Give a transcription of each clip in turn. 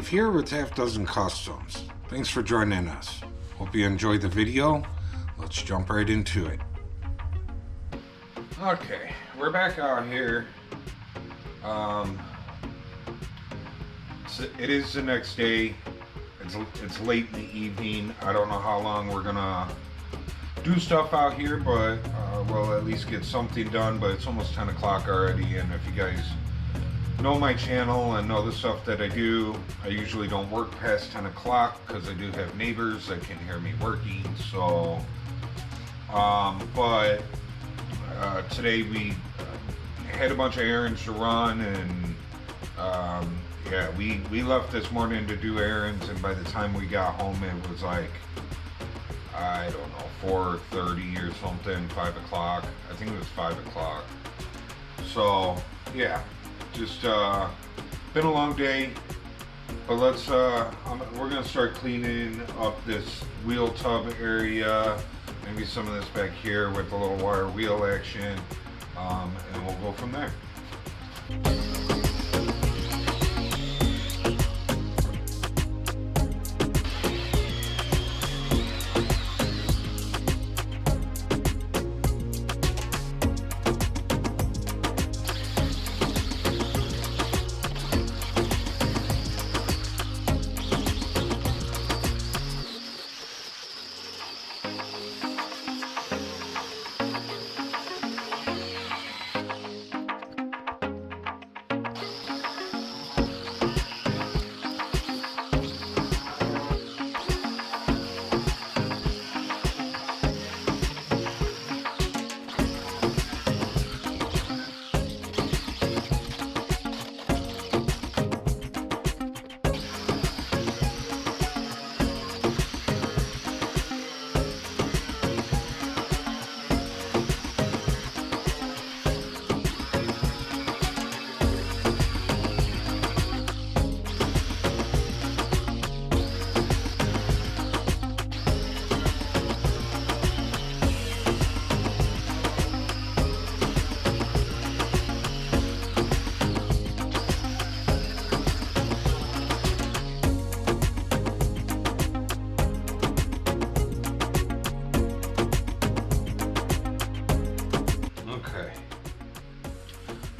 Dave here with Half Dozen Customs. Thanks for joining us. Hope you enjoyed the video. Let's jump right into it. Okay, we're back out here. It is the next day. It's late in the evening. I don't know how long we're gonna do stuff out here, but we'll at least get something done. But it's almost 10 o'clock already, and if you guys know my channel and know the stuff that I do, I usually don't work past 10 o'clock because I do have neighbors that can hear me working. So today we had a bunch of errands to run, and yeah, we left this morning to do errands, and by the time we got home it was like, I don't know, 4:30 or something, 5 o'clock. I think it was 5 o'clock. So yeah, just been a long day, but let's we're gonna start cleaning up this wheel tub area, maybe some of this back here with the little wire wheel action, and we'll go from there.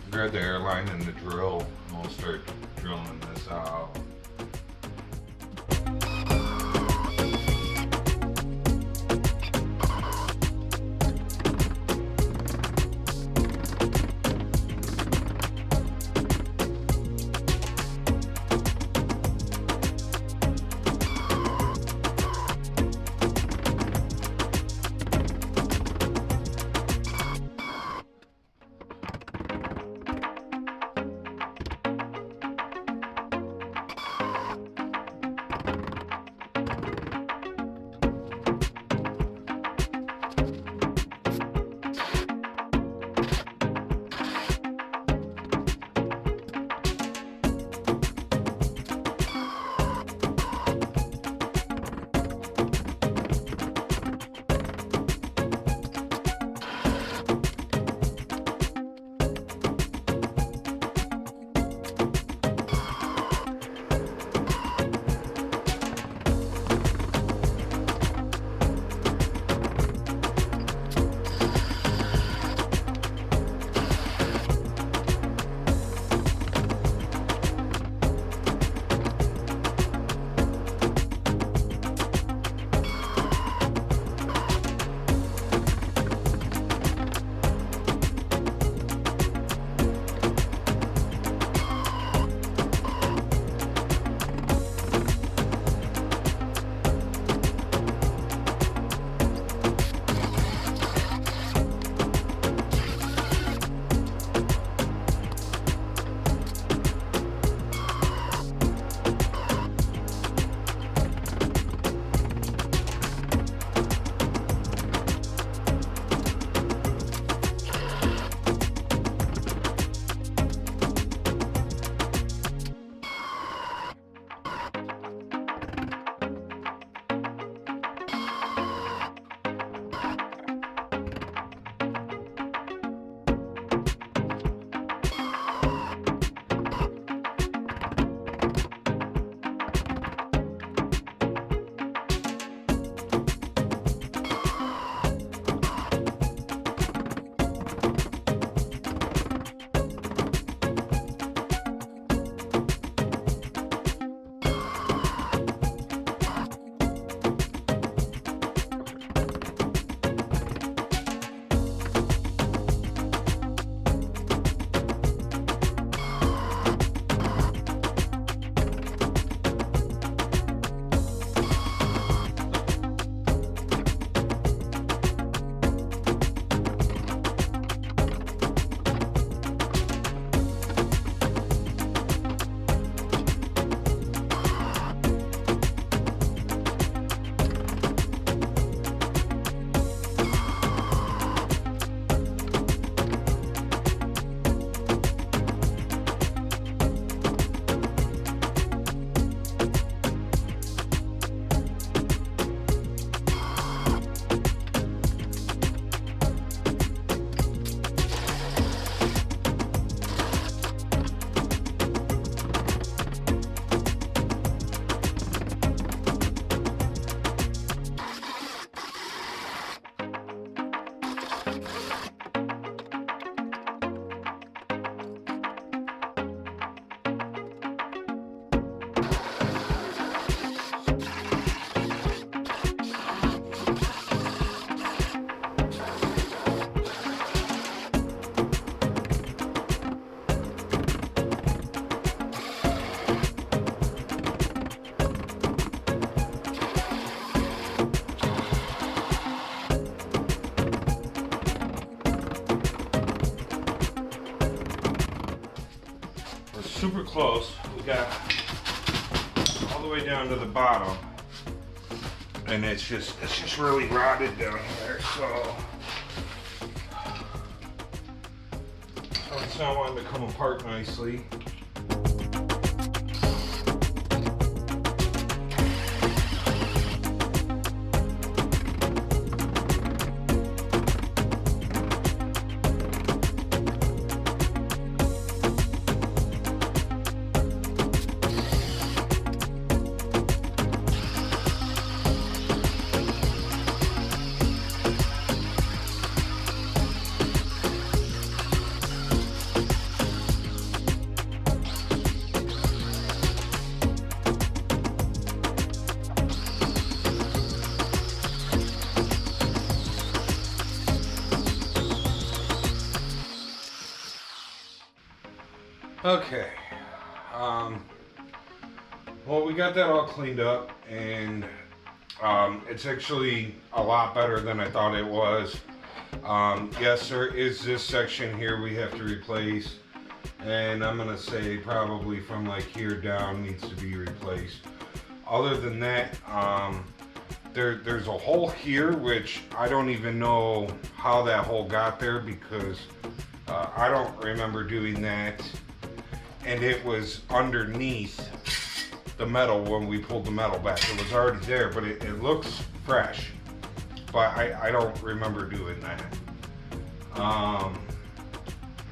Grab the airline and the drill, and we'll start drilling this out. super close. We got all the way down to the bottom, and it's just really rotted down there. So it's not wanting to come apart nicely. Okay, well, we got that all cleaned up, and it's actually a lot better than I thought it was. Yes, there is this section here we have to replace, and I'm gonna say probably from like here down needs to be replaced. Other than that, there's a hole here which I don't even know how that hole got there, because I don't remember doing that. And it was underneath the metal when we pulled the metal back. It was already there, but it looks fresh. But I don't remember doing that.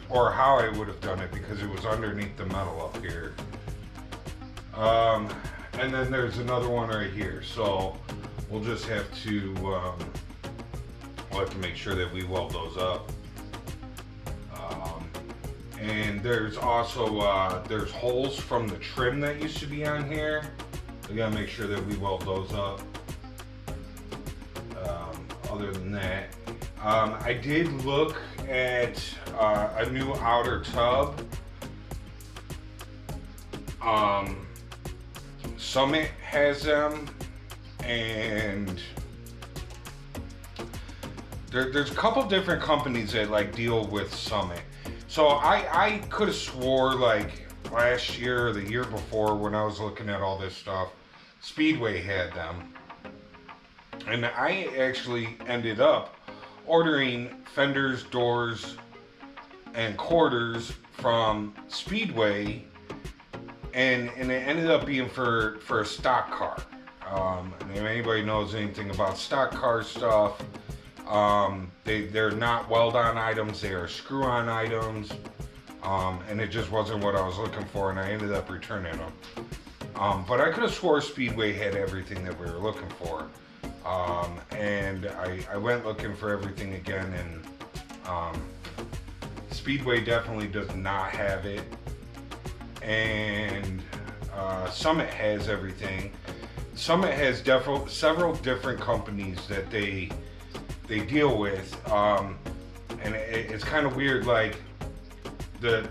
Or how I would have done it, because it was underneath the metal up here. And then there's another one right here. So we'll just have to, we'll have to make sure that we weld those up. And there's also, there's holes from the trim that used to be on here. We gotta make sure that we weld those up. Other than that, I did look at a new outer tub. Summit has them, and there's a couple different companies that like deal with Summit. So I could have swore like last year or the year before when I was looking at all this stuff, Speedway had them. And I actually ended up ordering fenders, doors, and quarters from Speedway, and it ended up being for a stock car. And if anybody knows anything about stock car stuff, they're not weld-on items, they are screw-on items, and it just wasn't what I was looking for, and I ended up returning them. But I could have swore Speedway had everything that we were looking for, and I went looking for everything again, and Speedway definitely does not have it, and Summit has everything. Summit has several different companies that they deal with, and it's kind of weird, like the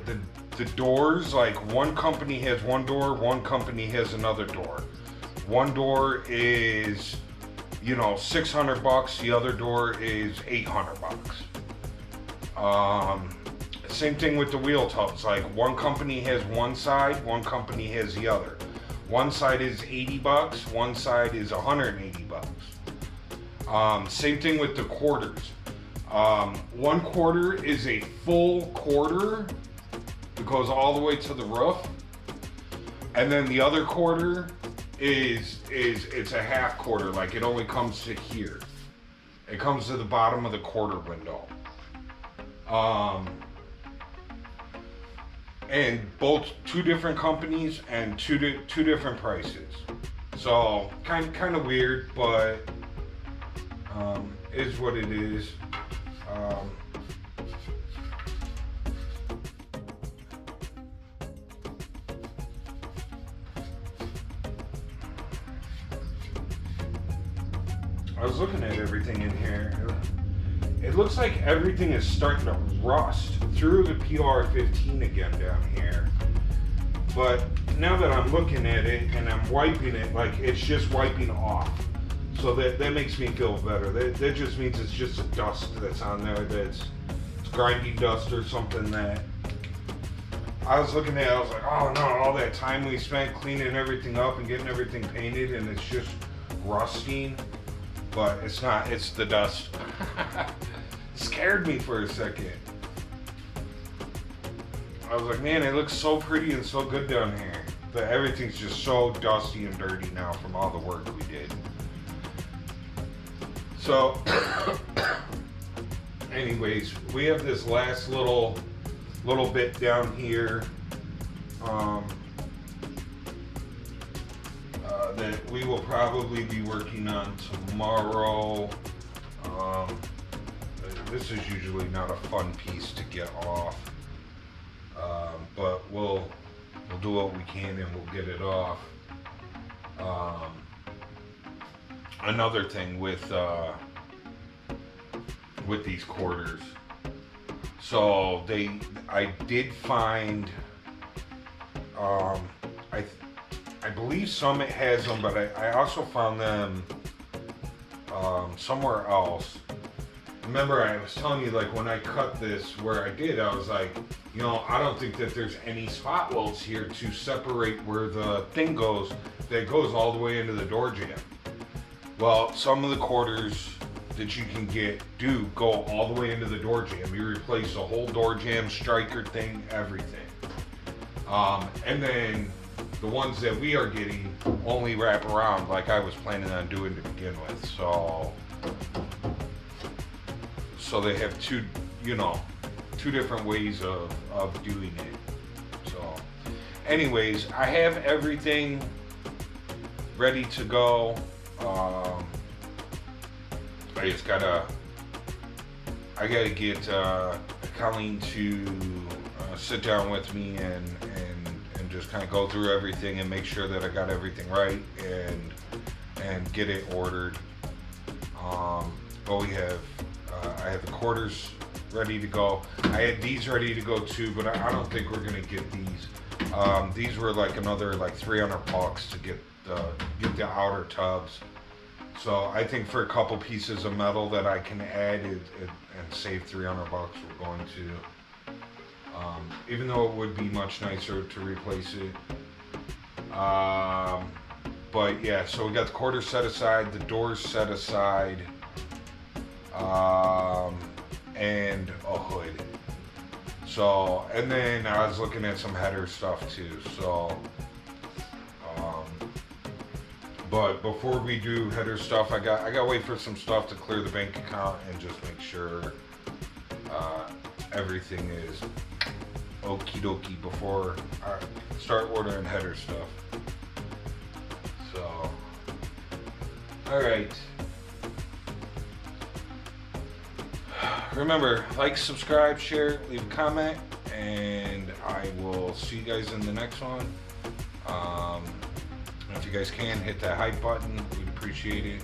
doors, like one company has one door, one company has another door. One door is, you know, $600, the other door is $800. Same thing with the wheel tubs, like one company has one side, one company has the other. One side is $80, one side is $180. Same thing with the quarters. One quarter is a full quarter that goes all the way to the roof, and then the other quarter it's a half quarter, like it only comes to here. It comes to the bottom of the quarter window. And both two different companies and two different prices. So kind of weird, but is what it is. I was looking at everything in here. It looks like everything is starting to rust through the PR15 again down here. But now that I'm looking at it and I'm wiping it, like it's just wiping off. So that makes me feel better. That just means it's just a dust that's on there, it's grinding dust or something that I was looking at it, I was like, oh no, all that time we spent cleaning everything up and getting everything painted, and it's just rusting. But it's not, it's the dust. It scared me for a second. I was like, man, it looks so pretty and so good down here. But everything's just so dusty and dirty now from all the work we did. So, anyways, we have this last little bit down here that we will probably be working on tomorrow. This is usually not a fun piece to get off, but we'll do what we can and we'll get it off. Another thing with these quarters, so I did find, I believe Summit has them, but I also found them somewhere else. Remember, I was telling you, like, when I cut this where I did, I was like, you know, I don't think that there's any spot welds here to separate where the thing goes that goes all the way into the door jamb. Well, some of the quarters that you can get do go all the way into the door jamb. You replace the whole door jamb, striker thing, everything. And then the ones that we are getting only wrap around like I was planning on doing to begin with. So they have two different ways of doing it. So anyways, I have everything ready to go. I gotta get Colleen to sit down with me and just kind of go through everything and make sure that I got everything right and get it ordered. But I have the quarters ready to go. I had these ready to go too, but I don't think we're gonna get these. These were like another like $300 to get the outer tubs. So I think for a couple pieces of metal that I can add and save $300, we're going to. Even though it would be much nicer to replace it. But yeah, so we got the quarters set aside, the doors set aside, and a hood. So, and then I was looking at some header stuff too. So, but before we do header stuff, I got to wait for some stuff to clear the bank account and just make sure everything is okie dokie before I start ordering header stuff. So, all right. Remember, like, subscribe, share, leave a comment, and I will see you guys in the next one. If you guys can, hit that hype button. We'd appreciate it.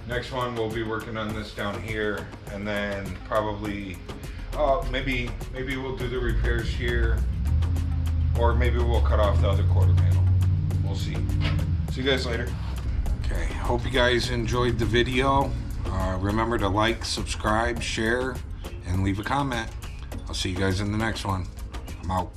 Next one, we'll be working on this down here, and then probably, maybe we'll do the repairs here, or maybe we'll cut off the other quarter panel. We'll see. See you guys later. Okay, hope you guys enjoyed the video. Remember to like, subscribe, share, and leave a comment. I'll see you guys in the next one. I'm out.